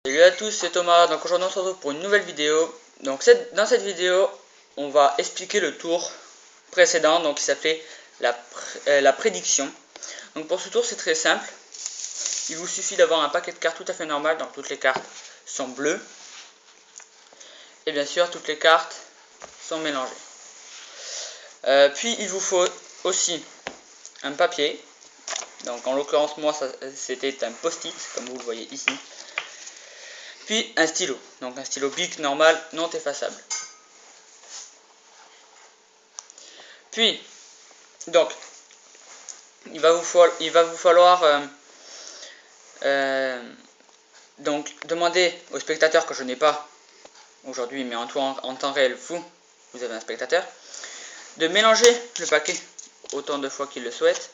Salut à tous, c'est Thomas. Donc aujourd'hui on se retrouve pour une nouvelle vidéo. Donc dans cette vidéo, on va expliquer le tour précédent, donc qui s'appelait la prédiction. Donc pour ce tour c'est très simple. Il vous suffit d'avoir un paquet de cartes tout à fait normal, donc toutes les cartes sont bleues. Et bien sûr toutes les cartes sont mélangées. Puis il vous faut aussi un papier. Donc en l'occurrence moi c'était un post-it comme vous le voyez ici. Puis un stylo, donc un stylo bic normal non effaçable. Puis, donc, il va vous falloir donc demander au spectateur que je n'ai pas aujourd'hui, mais en temps réel, vous avez un spectateur, de mélanger le paquet autant de fois qu'il le souhaite.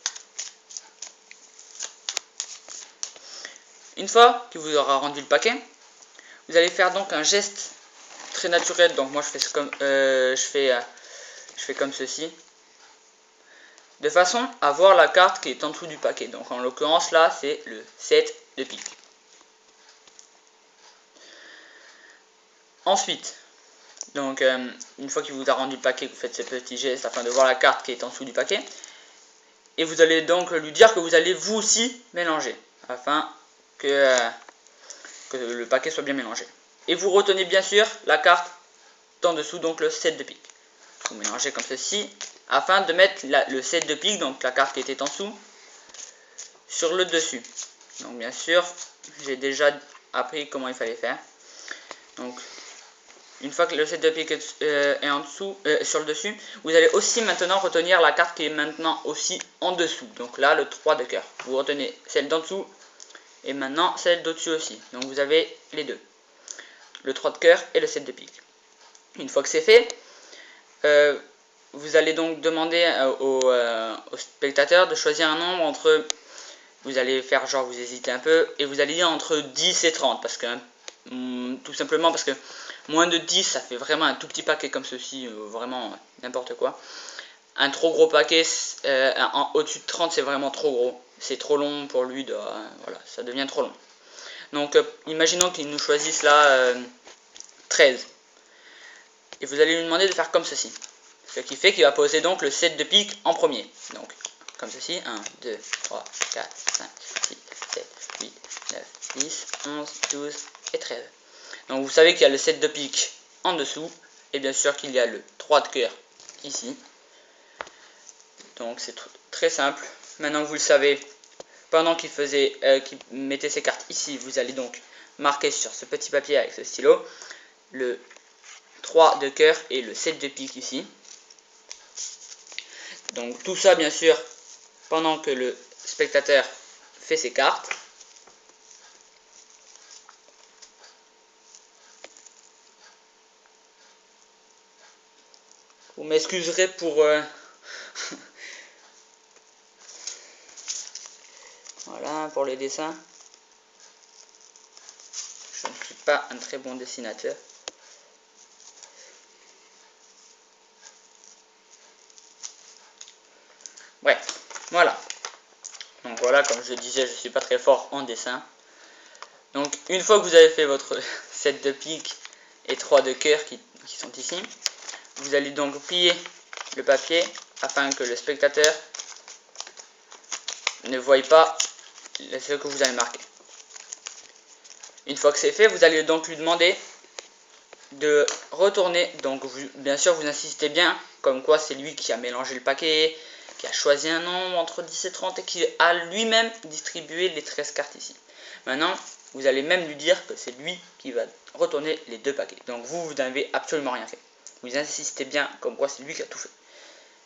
Une fois qu'il vous aura rendu le paquet, vous allez faire donc un geste très naturel. Donc moi je fais comme ceci, de façon à voir la carte qui est en dessous du paquet. Donc en l'occurrence là c'est le 7 de pique. Ensuite, donc une fois qu'il vous a rendu le paquet, vous faites ce petit geste afin de voir la carte qui est en dessous du paquet. Et vous allez donc lui dire que vous allez vous aussi mélanger, afin que le paquet soit bien mélangé. Et vous retenez bien sûr la carte en dessous, donc le 7 de pique. Vous mélangez comme ceci, afin de mettre le 7 de pique, donc la carte qui était en dessous, sur le dessus. Donc bien sûr, j'ai déjà appris comment il fallait faire. Donc une fois que le 7 de pique est en dessous, sur le dessus, vous allez aussi maintenant retenir la carte qui est maintenant aussi en dessous. Donc là, le 3 de cœur. Vous retenez celle d'en dessous et maintenant celle d'au-dessus aussi. Donc vous avez les deux. Le 3 de cœur et le 7 de pique. Une fois que c'est fait, vous allez donc demander au spectateur de choisir un nombre entre... Vous allez faire genre vous hésitez un peu et vous allez dire entre 10 et 30 parce que tout simplement parce que moins de 10 ça fait vraiment un tout petit paquet comme ceci, vraiment n'importe quoi. Un trop gros paquet au-dessus de 30 c'est vraiment trop gros, c'est trop long pour lui, voilà, ça devient trop long. Donc imaginons qu'il nous choisisse là 13 et vous allez lui demander de faire comme ceci, ce qui fait qu'il va poser donc le 7 de pique en premier. Donc comme ceci, 1, 2, 3, 4, 5, 6, 7, 8, 9, 10, 11, 12 et 13. Donc vous savez qu'il y a le 7 de pique en dessous, et bien sûr qu'il y a le 3 de cœur ici. Donc c'est très simple. Maintenant que vous le savez, pendant qu'il mettait ses cartes ici, vous allez donc marquer sur ce petit papier avec ce stylo le 3 de cœur et le 7 de pique ici. Donc tout ça bien sûr pendant que le spectateur fait ses cartes. Vous m'excuserez pour voilà, pour les dessins. Je ne suis pas un très bon dessinateur. Bref, voilà. Donc voilà, comme je disais, je suis pas très fort en dessin. Donc une fois que vous avez fait votre 7 de pique et 3 de cœur qui sont ici, vous allez donc plier le papier afin que le spectateur ne voie pas ce que vous avez marqué. Une fois que c'est fait, vous allez donc lui demander de retourner. Donc bien sûr vous insistez bien, comme quoi c'est lui qui a mélangé le paquet, qui a choisi un nombre entre 10 et 30 et qui a lui-même distribué les 13 cartes ici. Maintenant, vous allez même lui dire que c'est lui qui va retourner les deux paquets. Donc vous n'avez absolument rien fait. Vous insistez bien, comme quoi c'est lui qui a tout fait.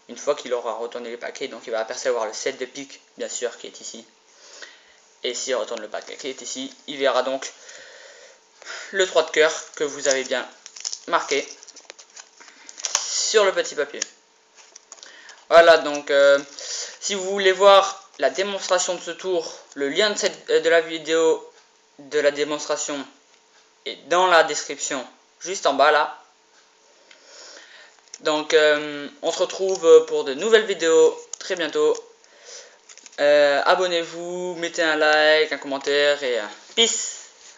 Une fois qu'il aura retourné les paquets, donc il va apercevoir le 7 de pique, bien sûr, qui est ici. Et s'il retourne le paquet qui est ici, il verra donc le 3 de cœur que vous avez bien marqué sur le petit papier. Voilà, donc si vous voulez voir la démonstration de ce tour, le lien de la vidéo de la démonstration est dans la description juste en bas là. Donc on se retrouve pour de nouvelles vidéos très bientôt. Abonnez-vous, mettez un like, un commentaire et peace.